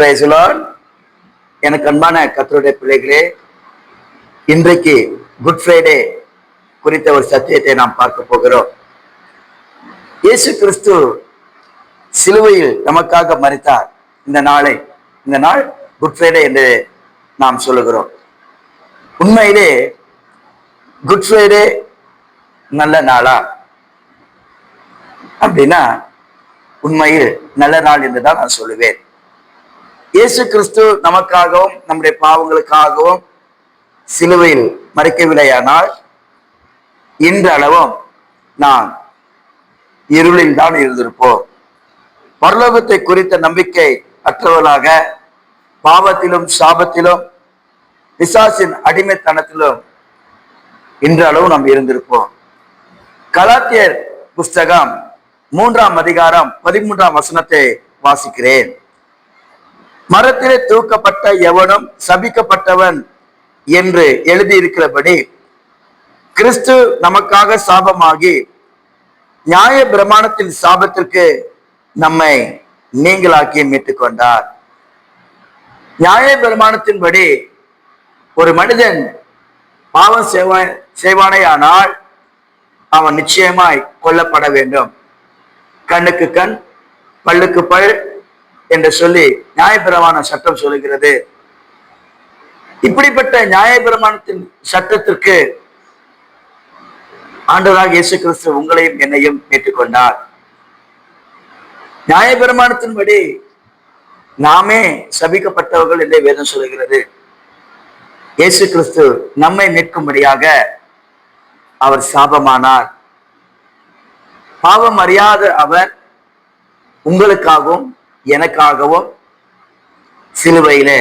Praise the Lord. எனக்கு அன்பான கர்த்தருடைய பிள்ளைகளே, இன்றைக்கு குட் ஃப்ரைடே குறித்த ஒரு சத்தியத்தை நாம் பார்க்க போகிறோம். இயேசு கிறிஸ்து சிலுவையில் நமக்காக மரித்தார். இந்த நாள் குட் ஃப்ரைடே என்று நாம் சொல்லுகிறோம். உண்மையிலே குட் ஃப்ரைடே நல்ல நாளா அப்படின்னா உண்மையில் நல்ல நாள் என்று தான் நான் சொல்லுவேன். இயேசு கிறிஸ்து நமக்காகவும் நம்முடைய பாவங்களுக்காகவும் சிலுவையில் மரிக்கவில்லையானால் இன்றளவும் நான் இருளில் தான் இருந்திருப்போம். பரலோகத்தை குறித்த நம்பிக்கை அற்றவர்களாக பாவத்திலும் சாபத்திலும் பிசாசின் அடிமைத்தனத்திலும் இன்றளவு நாம் இருந்திருப்போம். கலாத்தியர் புஸ்தகம் 3ஆம் அதிகாரம் 13ஆம் வசனத்தை வாசிக்கிறேன். மரத்திலே தூக்கப்பட்ட எவனும் சபிக்கப்பட்டவன் என்று எழுதியிருக்கிறபடி கிறிஸ்து நமக்காக சாபமாகி நியாய பிரமாணத்தின் சாபத்திற்கு நம்மை நீங்களாக்கி மீட்டுக் கொண்டார். நியாய பிரமாணத்தின்படி ஒரு மனிதன் பாவம் செய்வானேயானால் அவன் நிச்சயமாய் கொல்லப்பட வேண்டும். கண்ணுக்கு கண் பல்லுக்கு பல் என்று சொல்லி நியாயப்பிரமாண சட்டம் சொல்லுகிறது. இப்படிப்பட்ட நியாயப்பிரமாணத்தின் சட்டத்திற்கு ஆண்டவராகிய இயேசு கிறிஸ்து உங்களையும் என்னையும் மீட்டுக்கொண்டார். நியாயப்பிரமாணத்தின்படி நாமே சபிக்கப்பட்டவர்கள் என்று வேதம் சொல்லுகிறது. இயேசு கிறிஸ்து நம்மை மீட்கும்படியாக அவர் சாபமானார். பாவம் அறியாத அவர் உங்களுக்காகவும் எனக்காகவும் சிலுவையிலே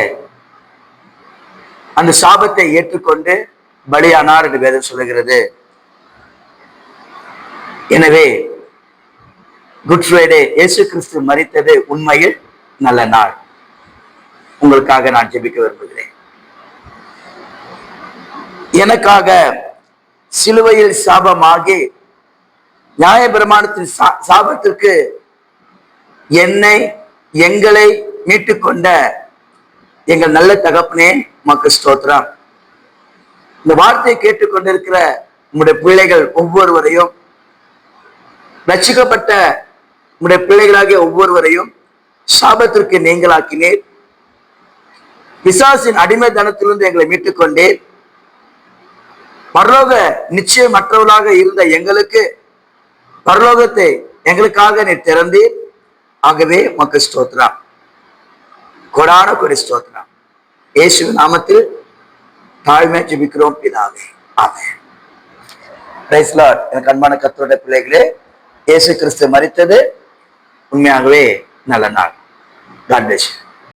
அந்த சாபத்தை ஏற்றுக்கொண்டு பலியானார் என்று வேதம் சொல்லுகிறது. எனவே குட் ஃப்ரைடே இயேசு கிறிஸ்து மரித்தது உண்மையில் நல்ல நாள். உங்களுக்காக நான் ஜெபிக்க விரும்புகிறேன். எனக்காக சிலுவையில் சாபமாகி நியாய பிரமாணத்தின் சாபத்திற்கு எங்களை மீட்டுக்கொண்ட எங்கள் நல்ல தகப்பனே உமக்கு ஸ்தோத்திரம். இந்த வார்த்தையை கேட்டுக்கொண்டிருக்கிற உங்களுடைய பிள்ளைகள் ஒவ்வொருவரையும், ரட்சிக்கப்பட்ட உங்களுடைய பிள்ளைகளாகிய ஒவ்வொருவரையும் சாபத்திற்கு நீங்களாக்கினேன். பிசாசின் அடிமைத்தனத்திலிருந்து எங்களை மீட்டுக்கொண்டேன். பரலோக நிச்சயமற்றவர்களாக இருந்த எங்களுக்கு பரலோகத்தை எங்களுக்காக நீ திறந்தீர். ஆகவே உமக்கு ஸ்தோத்திரம், கொடான கொடி ஸ்தோத்திரம். இயேசு நாமத்தில் தாழ்மையா ஜெபிக்கிறோம் பிதாவே, ஆமென். Praise the Lord. எனக்கு அன்பான கர்த்தருடைய பிள்ளைகளே, இயேசு கிறிஸ்து மரித்தது உண்மையாகவே நல்ல நாள். God bless you.